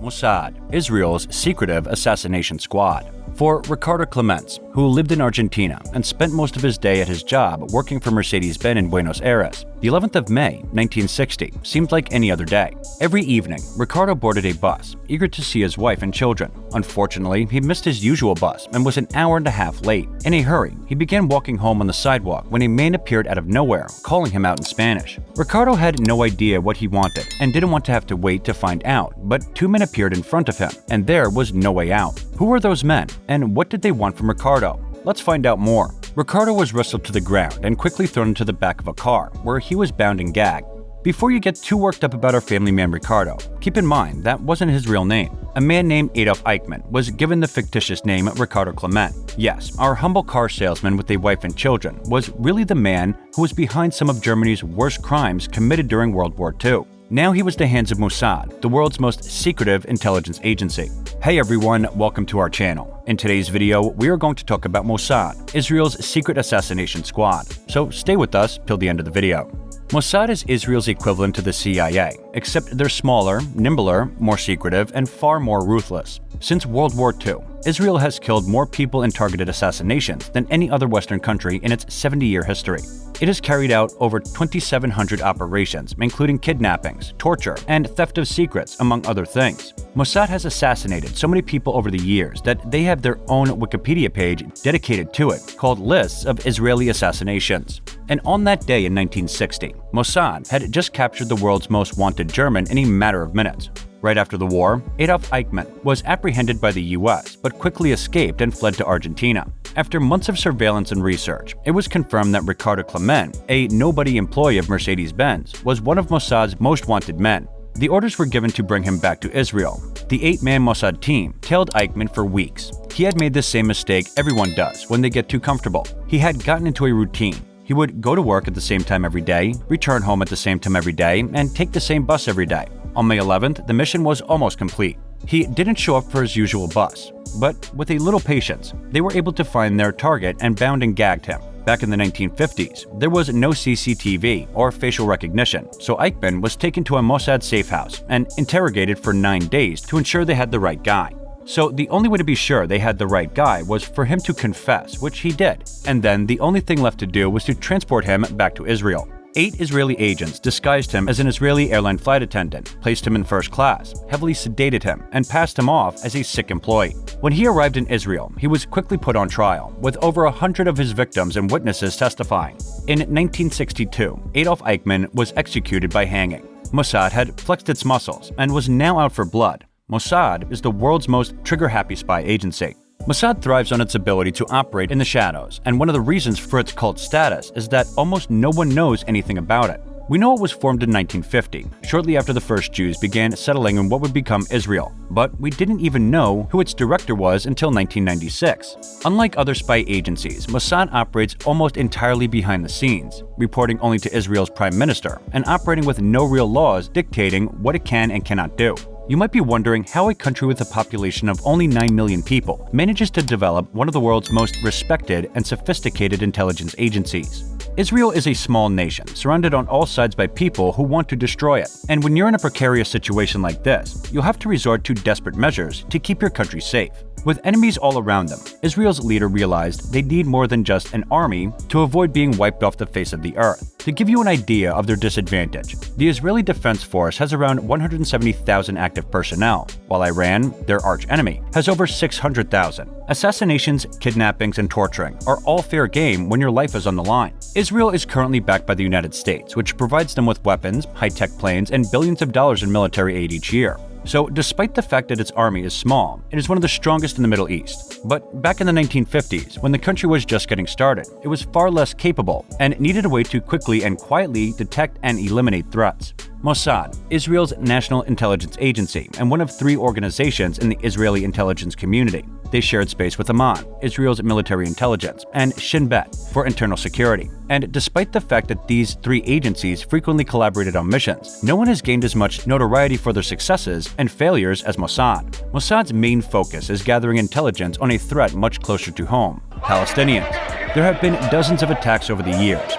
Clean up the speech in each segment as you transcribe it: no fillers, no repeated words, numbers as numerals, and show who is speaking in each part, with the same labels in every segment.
Speaker 1: Mossad, Israel's Secretive Assassination Squad. For Ricardo Clements, who lived in Argentina and spent most of his day at his job working for Mercedes-Benz in Buenos Aires, the 11th of May, 1960 seemed like any other day. Every evening, Ricardo boarded a bus, eager to see his wife and children. Unfortunately, he missed his usual bus and was an hour and a half late. In a hurry, he began walking home on the sidewalk when a man appeared out of nowhere, calling him out in Spanish. Ricardo had no idea what he wanted and didn't want to have to wait to find out, but two men appeared in front of him, and there was no way out. Who were those men, and what did they want from Ricardo? Let's find out more. Ricardo was wrestled to the ground and quickly thrown into the back of a car, where he was bound and gagged. Before you get too worked up about our family man Ricardo, keep in mind that wasn't his real name. A man named Adolf Eichmann was given the fictitious name Ricardo Clement. Yes, our humble car salesman with a wife and children was really the man who was behind some of Germany's worst crimes committed during World War II. Now he was the hands of Mossad, the world's most secretive intelligence agency. Hey everyone, welcome to our channel. In today's video, we are going to talk about Mossad, Israel's secret assassination squad. So stay with us till the end of the video. Mossad is Israel's equivalent to the CIA, except they're smaller, nimbler, more secretive, and far more ruthless. Since World War II, Israel has killed more people in targeted assassinations than any other Western country in its 70-year history. It has carried out over 2,700 operations, including kidnappings, torture, and theft of secrets, among other things. Mossad has assassinated so many people over the years that they have their own Wikipedia page dedicated to it, called Lists of Israeli Assassinations. And on that day in 1960, Mossad had just captured the world's most wanted German in a matter of minutes. Right after the war, Adolf Eichmann was apprehended by the US, but quickly escaped and fled to Argentina. After months of surveillance and research, it was confirmed that Ricardo Clement, a nobody employee of Mercedes-Benz, was one of Mossad's most wanted men. The orders were given to bring him back to Israel. The 8-man Mossad team tailed Eichmann for weeks. He had made the same mistake everyone does when they get too comfortable. He had gotten into a routine. He would go to work at the same time every day, return home at the same time every day, and take the same bus every day. On May 11th, the mission was almost complete. He didn't show up for his usual bus, but with a little patience, they were able to find their target and bound and gagged him. Back in the 1950s, there was no CCTV or facial recognition, so Eichmann was taken to a Mossad safe house and interrogated for 9 days to ensure they had the right guy. So the only way to be sure they had the right guy was for him to confess, which he did, and then the only thing left to do was to transport him back to Israel. 8 Israeli agents disguised him as an Israeli airline flight attendant, placed him in first class, heavily sedated him, and passed him off as a sick employee. When he arrived in Israel, he was quickly put on trial, with over 100 of his victims and witnesses testifying. In 1962, Adolf Eichmann was executed by hanging. Mossad had flexed its muscles and was now out for blood. Mossad is the world's most trigger-happy spy agency. Mossad thrives on its ability to operate in the shadows, and one of the reasons for its cult status is that almost no one knows anything about it. We know it was formed in 1950, shortly after the first Jews began settling in what would become Israel, but we didn't even know who its director was until 1996. Unlike other spy agencies, Mossad operates almost entirely behind the scenes, reporting only to Israel's prime minister and operating with no real laws dictating what it can and cannot do. You might be wondering how a country with a population of only 9 million people manages to develop one of the world's most respected and sophisticated intelligence agencies. Israel is a small nation, surrounded on all sides by people who want to destroy it. And when you're in a precarious situation like this, you'll have to resort to desperate measures to keep your country safe. With enemies all around them, Israel's leader realized they need more than just an army to avoid being wiped off the face of the earth. To give you an idea of their disadvantage, the Israeli Defense Force has around 170,000 active personnel, while Iran, their arch-enemy, has over 600,000. Assassinations, kidnappings, and torturing are all fair game when your life is on the line. Israel is currently backed by the United States, which provides them with weapons, high-tech planes, and billions of dollars in military aid each year. So despite the fact that its army is small, it is one of the strongest in the Middle East. But back in the 1950s, when the country was just getting started, it was far less capable and needed a way to quickly and quietly detect and eliminate threats. Mossad, Israel's national intelligence agency and one of 3 organizations in the Israeli intelligence community. They shared space with Amman, Israel's military intelligence, and Shin Bet for internal security. And despite the fact that these 3 agencies frequently collaborated on missions, no one has gained as much notoriety for their successes and failures as Mossad. Mossad's main focus is gathering intelligence on a threat much closer to home: Palestinians. There have been dozens of attacks over the years.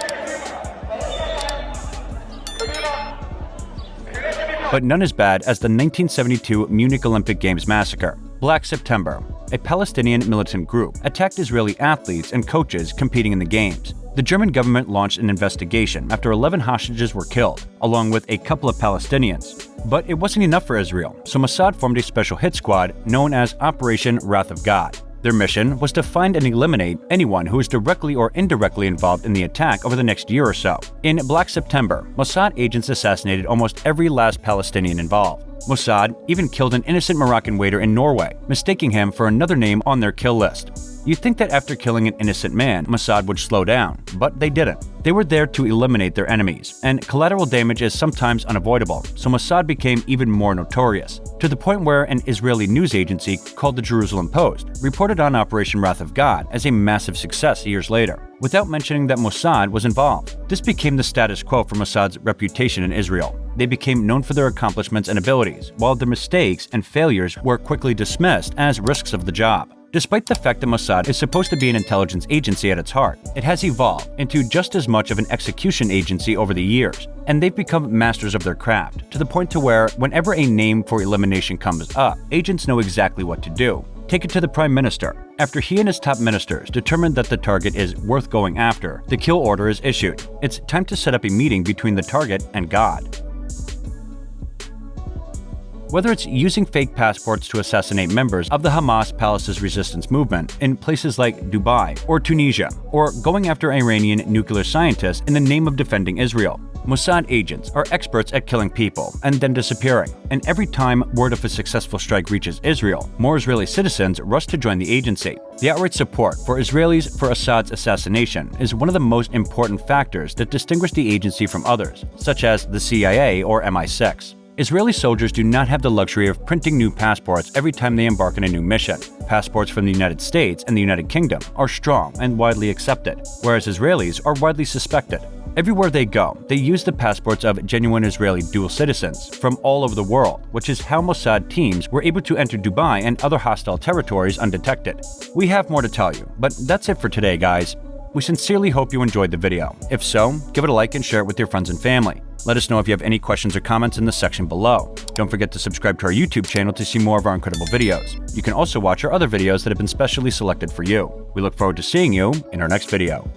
Speaker 1: but none as bad as the 1972 Munich Olympic Games massacre. Black September. A Palestinian militant group attacked Israeli athletes and coaches competing in the Games. The German government launched an investigation after 11 hostages were killed, along with a couple of Palestinians. But it wasn't enough for Israel, so Mossad formed a special hit squad known as Operation Wrath of God. Their mission was to find and eliminate anyone who was directly or indirectly involved in the attack over the next year or so. In Black September, Mossad agents assassinated almost every last Palestinian involved. Mossad even killed an innocent Moroccan waiter in Norway, mistaking him for another name on their kill list. You'd think that after killing an innocent man, Mossad would slow down, but they didn't. They were there to eliminate their enemies, and collateral damage is sometimes unavoidable, so Mossad became even more notorious, to the point where an Israeli news agency called the Jerusalem Post reported on Operation Wrath of God as a massive success years later, without mentioning that Mossad was involved. This became the status quo for Mossad's reputation in Israel. They became known for their accomplishments and abilities, while their mistakes and failures were quickly dismissed as risks of the job. Despite the fact that Mossad is supposed to be an intelligence agency at its heart, it has evolved into just as much of an execution agency over the years, and they've become masters of their craft, to the point to where whenever a name for elimination comes up, agents know exactly what to do. Take it to the Prime Minister. After he and his top ministers determine that the target is worth going after, the kill order is issued. It's time to set up a meeting between the target and God. Whether it's using fake passports to assassinate members of the Hamas Palace's resistance movement in places like Dubai or Tunisia, or going after Iranian nuclear scientists in the name of defending Israel, Mossad agents are experts at killing people and then disappearing, and every time word of a successful strike reaches Israel, more Israeli citizens rush to join the agency. The outright support for Israelis for Assad's assassination is one of the most important factors that distinguish the agency from others, such as the CIA or MI6. Israeli soldiers do not have the luxury of printing new passports every time they embark on a new mission. Passports from the United States and the United Kingdom are strong and widely accepted, whereas Israelis are widely suspected. Everywhere they go, they use the passports of genuine Israeli dual citizens from all over the world, which is how Mossad teams were able to enter Dubai and other hostile territories undetected. We have more to tell you, but that's it for today, guys. We sincerely hope you enjoyed the video. If so, give it a like and share it with your friends and family. Let us know if you have any questions or comments in the section below. Don't forget to subscribe to our YouTube channel to see more of our incredible videos. You can also watch our other videos that have been specially selected for you. We look forward to seeing you in our next video.